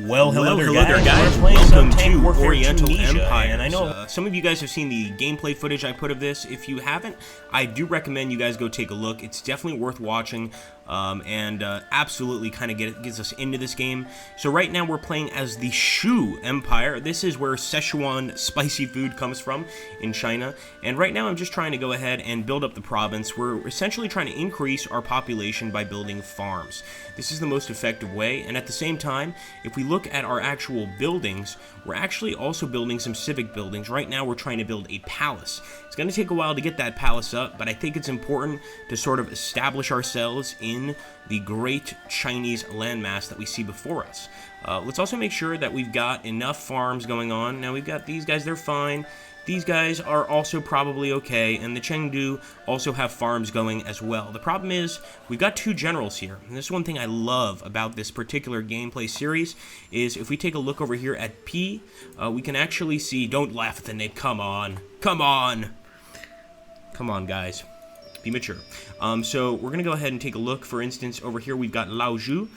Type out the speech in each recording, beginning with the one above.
Well, hello there, guys. Welcome to Oriental Empires. And I know some of you guys have seen the gameplay footage I put of this. If you haven't, I do recommend you guys go take a look. It's definitely worth watching, and absolutely kind of gets us into this game. So right now we're playing as the Shu Empire. This is where Szechuan spicy food comes from in China. And right now I'm just trying to go ahead and build up the province. We're essentially trying to increase our population by building farms. This is the most effective way, and at the same time, if we look at our actual buildings, we're actually also building some civic buildings. Right now we're trying to build a palace. It's going to take a while to get that palace up, but I think it's important to sort of establish ourselves in the great Chinese landmass that we see before us. Let's also make sure that we've got enough farms going on. Now we've got these guys, they're fine. These guys are also probably okay, and the Chengdu also have farms going as well. The problem is, we've got two generals here, and this is one thing I love about this particular gameplay series, is if we take a look over here at P, we can actually see, don't laugh at the name, come on, guys. Be mature. So we're going to go ahead and take a look. For instance, over here we've got Lao Zhu.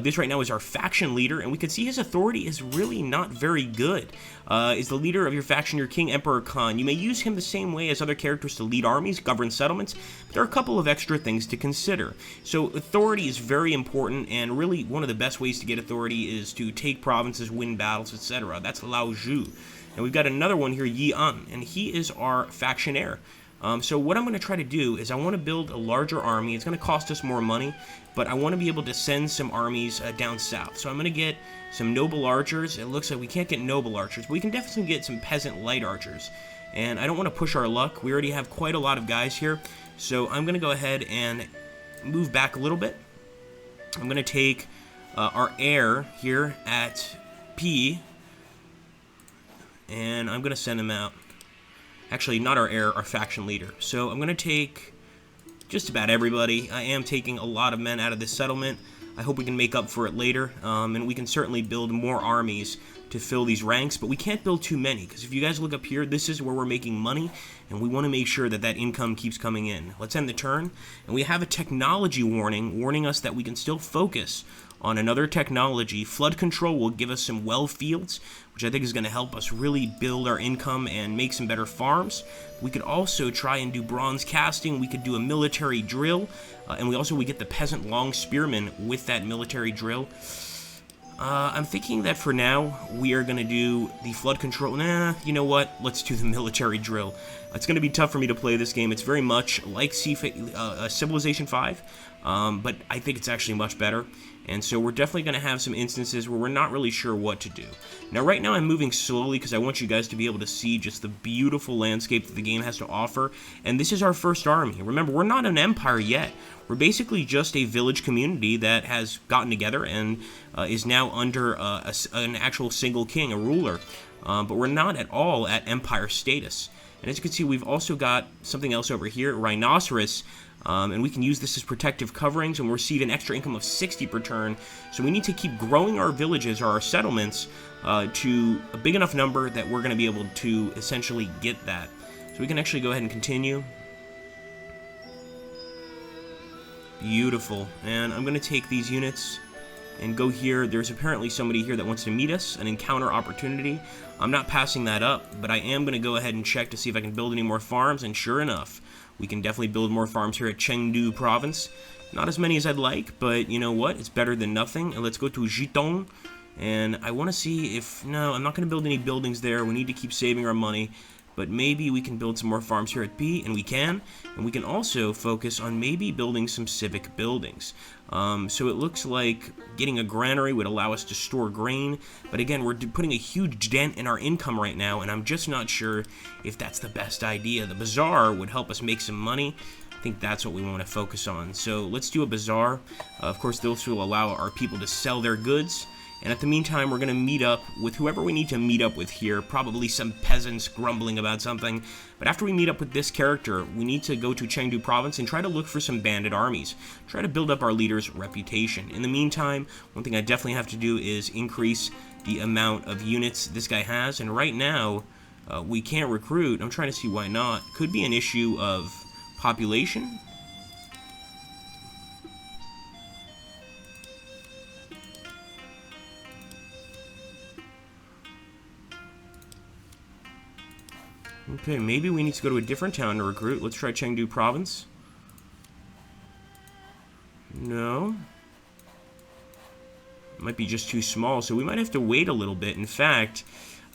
This right now is our faction leader, and we can see his authority is really not very good. Is the leader of your faction your King Emperor Khan. You may use him the same way as other characters to lead armies, govern settlements, but there are a couple of extra things to consider. So authority is very important, and really one of the best ways to get authority is to take provinces, win battles, etc. That's Lao Zhu. And we've got another one here, Yi An, and he is our faction heir. So what I'm going to try to do is I want to build a larger army. It's going to cost us more money, but I want to be able to send some armies down south. So I'm going to get some noble archers. It looks like we can't get noble archers, but we can definitely get some peasant light archers. And I don't want to push our luck. We already have quite a lot of guys here. So I'm going to go ahead and move back a little bit. I'm going to take our heir here at P, and I'm going to send him out. Actually, not our heir, our faction leader. So I'm going to take just about everybody. I am taking a lot of men out of this settlement. I hope we can make up for it later, and we can certainly build more armies to fill these ranks, but we can't build too many, because if you guys look up here, this is where we're making money, and we want to make sure that that income keeps coming in. Let's end the turn, and we have a technology warning, warning us that we can still focus on another technology. Flood control will give us some well fields, which I think is going to help us really build our income and make some better farms. We could also try and do bronze casting. We could do a military drill, and we get the peasant long spearmen with that military drill. I'm thinking that for now, we are going to do the flood control. Nah, you know what? Let's do the military drill. It's going to be tough for me to play this game. It's very much like Civilization 5, but I think it's actually much better. And so we're definitely going to have some instances where we're not really sure what to do. Now, right now I'm moving slowly because I want you guys to be able to see just the beautiful landscape that the game has to offer. And this is our first army. Remember, we're not an empire yet. We're basically just a village community that has gotten together and is now under an actual single king, a ruler. But we're not at all at empire status. And as you can see, we've also got something else over here, rhinoceros. And we can use this as protective coverings, and we'll receive an extra income of 60 per turn. So we need to keep growing our villages or our settlements to a big enough number that we're going to be able to essentially get that. So we can actually go ahead and continue. Beautiful. And I'm going to take these units and go here. There's apparently somebody here that wants to meet us, an encounter opportunity. I'm not passing that up, but I am going to go ahead and check to see if I can build any more farms, and sure enough, we can definitely build more farms here at Chengdu province. Not as many as I'd like, but you know what? It's better than nothing. And let's go to Jitong. And I want to see if... No, I'm not going to build any buildings there. We need to keep saving our money. But maybe we can build some more farms here at B, and we can. And we can also focus on maybe building some civic buildings. So it looks like getting a granary would allow us to store grain. But again, we're putting a huge dent in our income right now, and I'm just not sure if that's the best idea. The Bazaar would help us make some money. I think that's what we want to focus on. So let's do a Bazaar. Of course, this will allow our people to sell their goods. And at the meantime, we're going to meet up with whoever we need to meet up with here. Probably some peasants grumbling about something. But after we meet up with this character, we need to go to Chengdu province and try to look for some bandit armies. Try to build up our leader's reputation. In the meantime, one thing I definitely have to do is increase the amount of units this guy has. And right now, we can't recruit. I'm trying to see why not. Could be an issue of population. Okay, maybe we need to go to a different town to recruit. Let's try Chengdu Province. No. Might be just too small, so we might have to wait a little bit. In fact,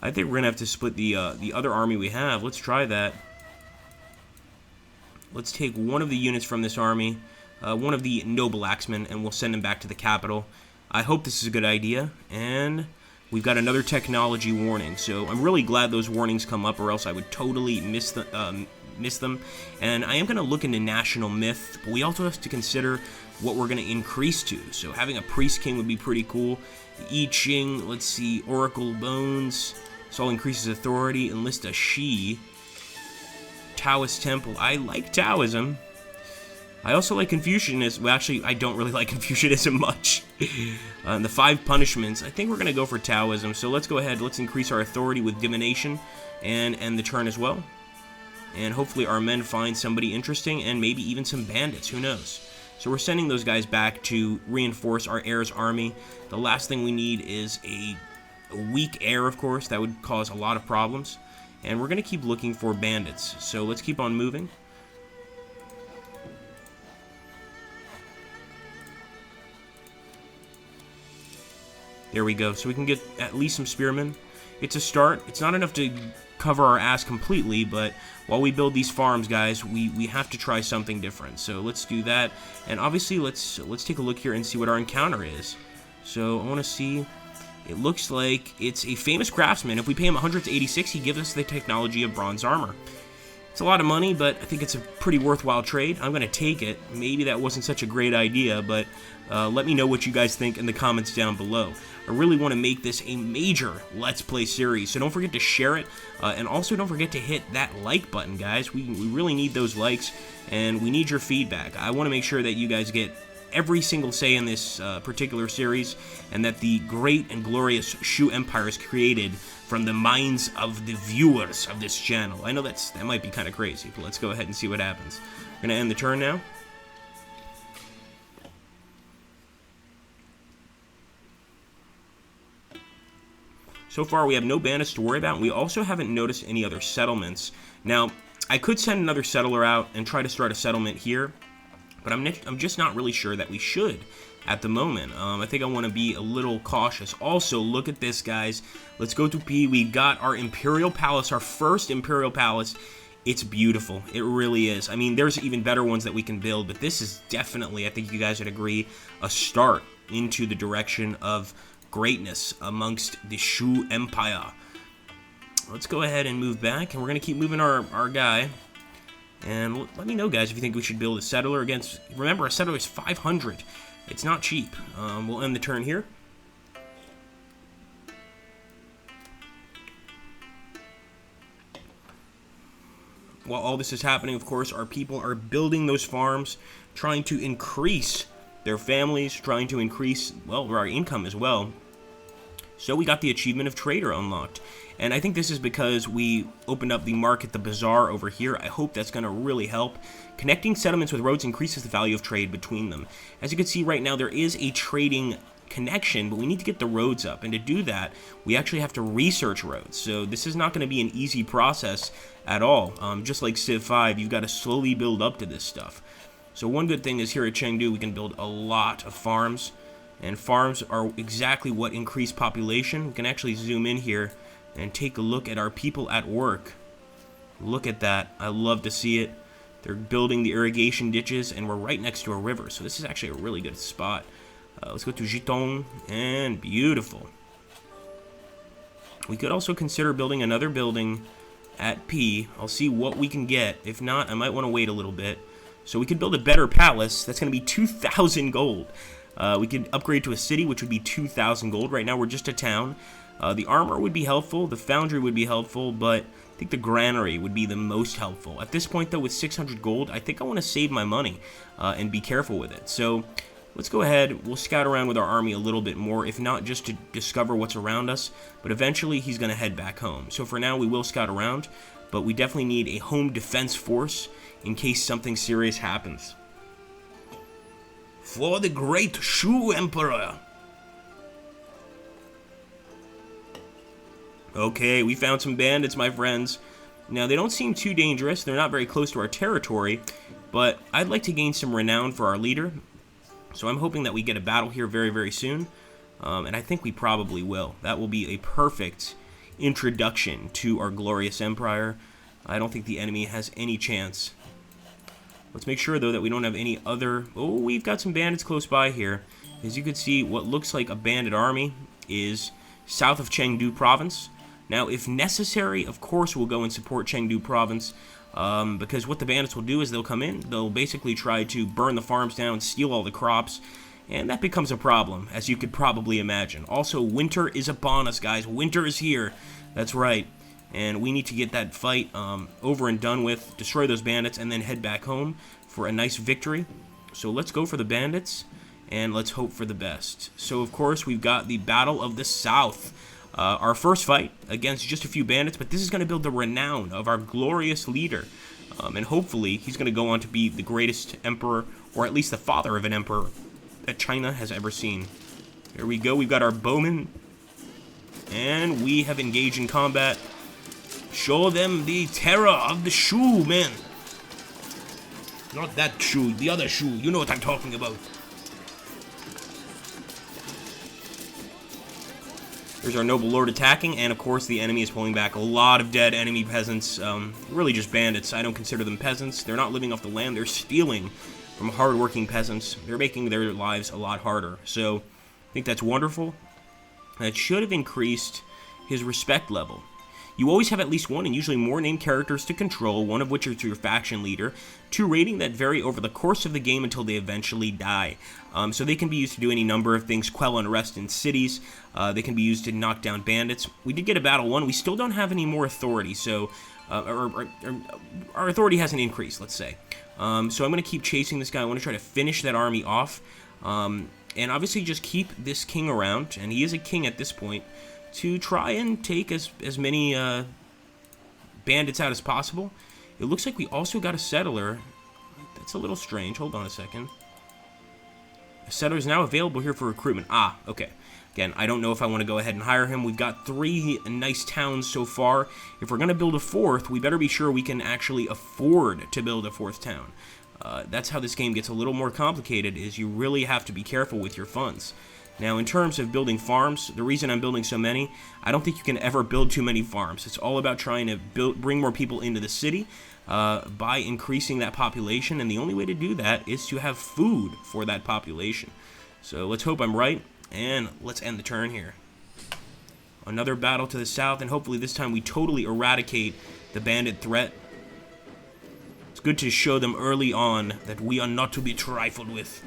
I think we're going to have to split the other army we have. Let's try that. Let's take one of the units from this army, one of the noble axemen, and we'll send him back to the capital. I hope this is a good idea, and we've got another technology warning, so I'm really glad those warnings come up, or else I would totally miss them. And I am going to look into national myth, but we also have to consider what we're going to increase to. So having a priest king would be pretty cool. I Ching, let's see, Oracle Bones, this all increases authority. Enlist a Shi. Taoist Temple, I like Taoism. I also like Confucianism. Well, actually, I don't really like Confucianism much. The 5 punishments, I think we're going to go for Taoism. So let's go ahead, let's increase our authority with divination and end the turn as well. And hopefully our men find somebody interesting and maybe even some bandits, who knows. So we're sending those guys back to reinforce our heir's army. The last thing we need is a weak heir, of course. That would cause a lot of problems. And we're going to keep looking for bandits. So let's keep on moving. There we go. So we can get at least some spearmen. It's a start. It's not enough to cover our ass completely, but while we build these farms, guys, we have to try something different. So let's do that. And obviously, let's take a look here and see what our encounter is. So I want to see. It looks like it's a famous craftsman. If we pay him 186, he gives us the technology of bronze armor. It's a lot of money, but I think it's a pretty worthwhile trade. I'm going to take it. Maybe that wasn't such a great idea, but let me know what you guys think in the comments down below. I really want to make this a major Let's Play series, so don't forget to share it, and also don't forget to hit that like button, guys. We really need those likes, and we need your feedback. I want to make sure that you guys get every single say in this particular series, and that the great and glorious Shu Empire is created from the minds of the viewers of this channel. I know that might be kind of crazy, but let's go ahead and see what happens. We're going to end the turn now. So far, we have no bandits to worry about, and we also haven't noticed any other settlements. Now, I could send another settler out and try to start a settlement here, but I'm just not really sure that we should at the moment. I think I want to be a little cautious. Also, look at this, guys. Let's go to P. We've got our Imperial Palace, our first Imperial Palace. It's beautiful. It really is. I mean, there's even better ones that we can build, but this is definitely, I think you guys would agree, a start into the direction of greatness amongst the Shu Empire. Let's go ahead and move back, and we're going to keep moving our guy. And let me know, guys, if you think we should build a settler against... Remember, a settler is 500. It's not cheap. We'll end the turn here. While all this is happening, of course, our people are building those farms, trying to increase their families, trying to increase, well, our income as well. So we got the achievement of trader unlocked. And I think this is because we opened up the market, the Bazaar, over here. I hope that's going to really help. Connecting settlements with roads increases the value of trade between them. As you can see right now, there is a trading connection, but we need to get the roads up. And to do that, we actually have to research roads. So this is not going to be an easy process at all. Just like Civ 5, you've got to slowly build up to this stuff. So one good thing is here at Chengdu, we can build a lot of farms. And farms are exactly what increase population. We can actually zoom in here and take a look at our people at work. Look at that. I love to see it. They're building the irrigation ditches, and we're right next to a river, so this is actually a really good spot. Let's go to Jitong, and beautiful. We could also consider building another building at P. I'll see what we can get. If not, I might want to wait a little bit. So we could build a better palace. That's going to be 2,000 gold. We could upgrade to a city, which would be 2,000 gold. Right now, we're just a town. The armor would be helpful. The foundry would be helpful, but I think the granary would be the most helpful. At this point, though, with 600 gold, I think I want to save my money and be careful with it. So let's go ahead. We'll scout around with our army a little bit more, if not just to discover what's around us. But eventually, he's going to head back home. So for now, we will scout around, but we definitely need a home defense force in case something serious happens. For the great Shu Emperor. Okay, we found some bandits, my friends. Now, they don't seem too dangerous. They're not very close to our territory, but I'd like to gain some renown for our leader. So I'm hoping that we get a battle here very, very soon, and I think we probably will. That will be a perfect introduction to our glorious empire. I don't think the enemy has any chance. Let's make sure, though, that we don't have any other... Oh, we've got some bandits close by here. As you can see, what looks like a bandit army is south of Chengdu province. Now, if necessary, of course, we'll go and support Chengdu province, because what the bandits will do is they'll come in, they'll basically try to burn the farms down, steal all the crops, and that becomes a problem, as you could probably imagine. Also, winter is upon us, guys. Winter is here. That's right. And we need to get that fight over and done with, destroy those bandits, and then head back home for a nice victory. So let's go for the bandits, and let's hope for the best. So, of course, we've got the Battle of the South. Our first fight against just a few bandits, but this is going to build the renown of our glorious leader. And hopefully, he's going to go on to be the greatest emperor, or at least the father of an emperor, that China has ever seen. Here we go. We've got our bowmen, and we have engaged in combat. Show them the terror of the Shu, men. Not that Shu, the other Shu. You know what I'm talking about. There's our noble lord attacking, and of course the enemy is pulling back. A lot of dead enemy peasants, really just bandits. I don't consider them peasants. They're not living off the land. They're stealing from hard-working peasants. They're making their lives a lot harder. So I think that's wonderful. That should have increased his respect level. You always have at least one and usually more named characters to control, one of which is your faction leader, 2 rating that vary over the course of the game until they eventually die. So they can be used to do any number of things, quell unrest in cities, they can be used to knock down bandits. We did get a battle won, we still don't have any more authority, so our authority hasn't increased, let's say. So I'm going to keep chasing this guy. I want to try to finish that army off, and obviously just keep this king around, and he is a king at this point, to try and take as many bandits out as possible. It looks like we also got a settler. That's a little strange. Hold on a second. A settler is now available here for recruitment. Ah, okay. Again, I don't know if I want to go ahead and hire him. We've got 3 nice towns so far. If we're going to build a 4th, we better be sure we can actually afford to build a 4th town. That's how this game gets a little more complicated, is you really have to be careful with your funds. Now, in terms of building farms, the reason I'm building so many, I don't think you can ever build too many farms. It's all about trying to bring more people into the city by increasing that population, and the only way to do that is to have food for that population. So let's hope I'm right, and let's end the turn here. Another battle to the south, and hopefully this time we totally eradicate the bandit threat. It's good to show them early on that we are not to be trifled with.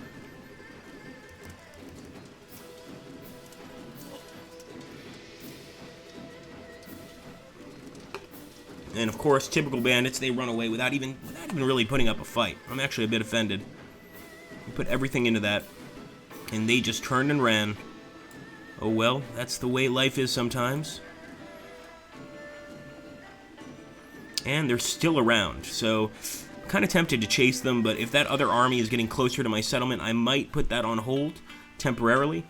And of course, typical bandits, they run away without even really putting up a fight. I'm actually a bit offended. We put everything into that, and they just turned and ran. Oh well, that's the way life is sometimes. And they're still around, so I'm kind of tempted to chase them, but if that other army is getting closer to my settlement, I might put that on hold temporarily.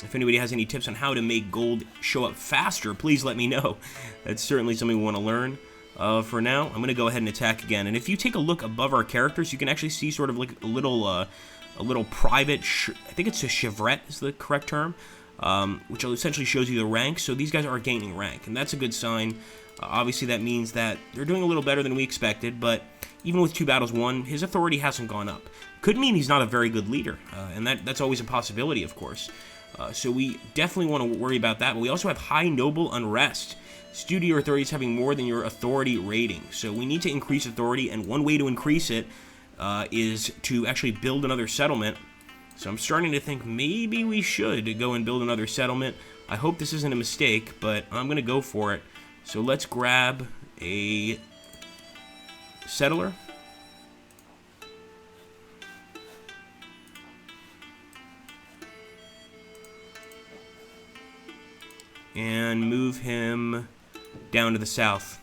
If anybody has any tips on how to make gold show up faster, please let me know. That's certainly something we want to learn. For now, I'm going to go ahead and attack again. And if you take a look above our characters, you can actually see sort of like a little private, I think it's a chevrette is the correct term, which essentially shows you the rank. So these guys are gaining rank, and that's a good sign. Obviously, that means that they're doing a little better than we expected, but even with 2 battles won, his authority hasn't gone up. Could mean he's not a very good leader, and that's always a possibility, of course. So we definitely want to worry about that, but we also have high noble unrest. It's due to your authorities having more than your authority rating. So we need to increase authority, and one way to increase it is to actually build another settlement. So I'm starting to think maybe we should go and build another settlement. I hope this isn't a mistake, but I'm going to go for it. So let's grab a settler. And move him down to the south.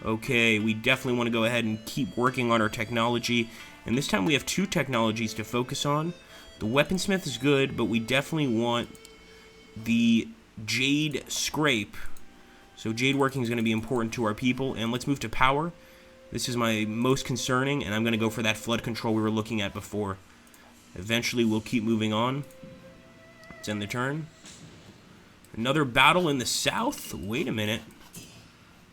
Okay, we definitely want to go ahead and keep working on our technology. And this time we have 2 technologies to focus on. The weaponsmith is good, but we definitely want the jade scrape So jade working is going to be important to our people. And let's move to power. This is my most concerning, and I'm going to go for that flood control we were looking at before. Eventually, we'll keep moving on. Let's end the turn. Another battle in the south? Wait a minute.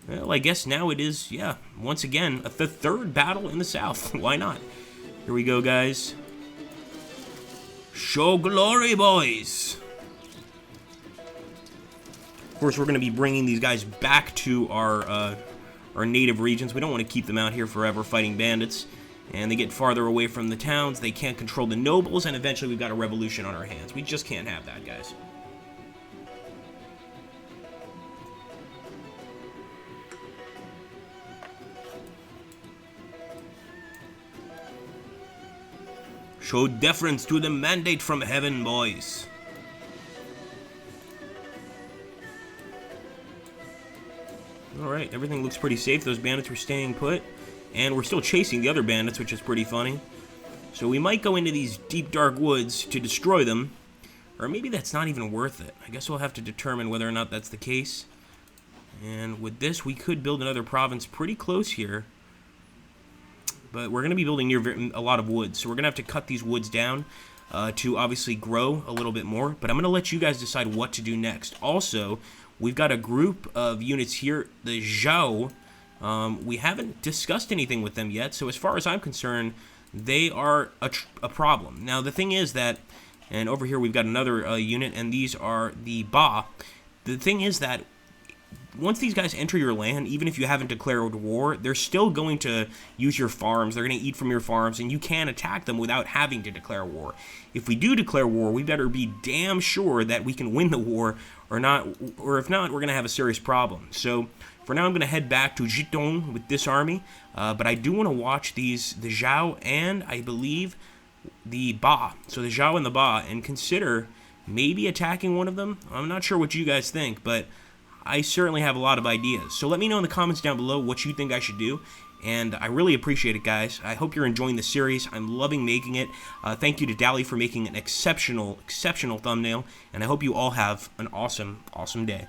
Well, I guess now it is, yeah, once again, the third battle in the south. Why not? Here we go, guys. Show glory, boys! Of course, we're going to be bringing these guys back to our native regions. We don't want to keep them out here forever fighting bandits. And they get farther away from the towns. They can't control the nobles, and eventually we've got a revolution on our hands. We just can't have that, guys. Show deference to the mandate from heaven, boys. Alright, everything looks pretty safe. Those bandits were staying put. And we're still chasing the other bandits, which is pretty funny. So we might go into these deep, dark woods to destroy them. Or maybe that's not even worth it. I guess we'll have to determine whether or not that's the case. And with this, we could build another province pretty close here. But we're going to be building near a lot of woods. So we're going to have to cut these woods down to obviously grow a little bit more. But I'm going to let you guys decide what to do next. Also, we've got a group of units here, the Zhao. We haven't discussed anything with them yet. So as far as I'm concerned, they are a problem. Now, the thing is that, and over here we've got another unit, and these are the Ba. The thing is that once these guys enter your land, even if you haven't declared war, they're still going to use your farms. They're going to eat from your farms, and you can attack them without having to declare war. If we do declare war, we better be damn sure that we can win the war, or not. Or if not, we're going to have a serious problem. So for now, I'm going to head back to Jitong with this army, but I do want to watch the Zhao and, I believe, the Ba. So the Zhao and the Ba, and consider maybe attacking one of them. I'm not sure what you guys think, but I certainly have a lot of ideas. So let me know in the comments down below what you think I should do. And I really appreciate it, guys. I hope you're enjoying the series. I'm loving making it. Thank you to Dally for making an exceptional thumbnail. And I hope you all have an awesome day.